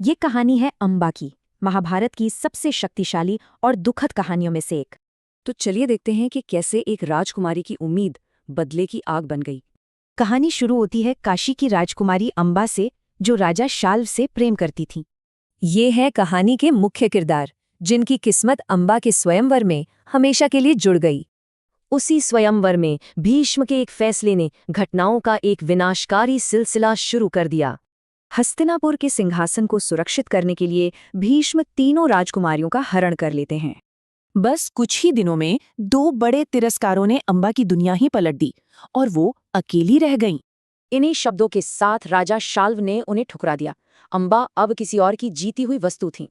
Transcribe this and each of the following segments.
ये कहानी है अंबा की, महाभारत की सबसे शक्तिशाली और दुखद कहानियों में से एक। तो चलिए देखते हैं कि कैसे एक राजकुमारी की उम्मीद बदले की आग बन गई। कहानी शुरू होती है काशी की राजकुमारी अंबा से, जो राजा शाल्व से प्रेम करती थी। ये है कहानी के मुख्य किरदार, जिनकी किस्मत अंबा के स्वयंवर में हमेशा के लिए जुड़ गई। उसी स्वयंवर में भीष्म के एक फैसले ने घटनाओं का एक विनाशकारी सिलसिला शुरू कर दिया। हस्तिनापुर के सिंहासन को सुरक्षित करने के लिए भीष्म तीनों राजकुमारियों का हरण कर लेते हैं। बस कुछ ही दिनों में दो बड़े तिरस्कारों ने अंबा की दुनिया ही पलट दी और वो अकेली रह गईं। इन्हीं शब्दों के साथ राजा शाल्व ने उन्हें ठुकरा दिया। अंबा अब किसी और की जीती हुई वस्तु थी।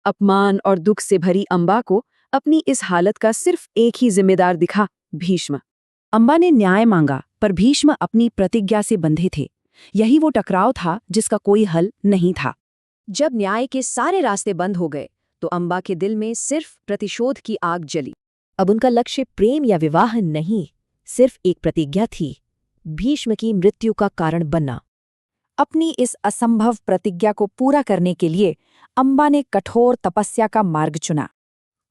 अपमान और दुख से भरी अंबा को अपनी इस हालत का सिर्फ एक ही जिम्मेदार दिखा, भीष्म। अंबा ने न्याय मांगा, पर भीष्म अपनी प्रतिज्ञा से बंधे थे। यही वो टकराव था जिसका कोई हल नहीं था। जब न्याय के सारे रास्ते बंद हो गए तो अंबा के दिल में सिर्फ प्रतिशोध की आग जली। अब उनका लक्ष्य प्रेम या विवाह नहीं, सिर्फ एक प्रतिज्ञा थी, भीष्म की मृत्यु का कारण बनना। अपनी इस असंभव प्रतिज्ञा को पूरा करने के लिए अंबा ने कठोर तपस्या का मार्ग चुना।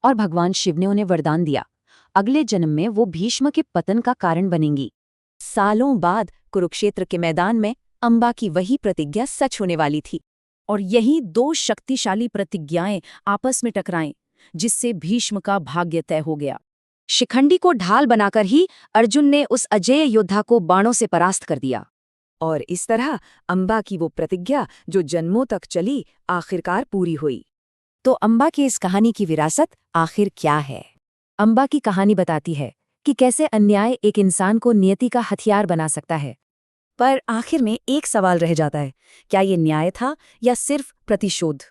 और भगवान शिव ने उन्हें वरदान दिया, अगले जन्म में वो भीष्म के पतन का कारण बनेंगी। सालों बाद कुरुक्षेत्र के मैदान में अंबा की वही प्रतिज्ञा सच होने वाली थी। और यही दो शक्तिशाली प्रतिज्ञाएं आपस में टकराएं, जिससे भीष्म का भाग्य तय हो गया। शिखंडी को ढाल बनाकर ही अर्जुन ने उस अजेय योद्धा को बाणों से परास्त कर दिया। और इस तरह अंबा की वो प्रतिज्ञा जो जन्मों तक चली, आखिरकार पूरी हुई। तो अंबा की इस कहानी की विरासत आखिर क्या है? अंबा की कहानी बताती है कि कैसे अन्याय एक इंसान को नियति का हथियार बना सकता है। पर आखिर में एक सवाल रह जाता है, क्या ये न्याय था या सिर्फ प्रतिशोध?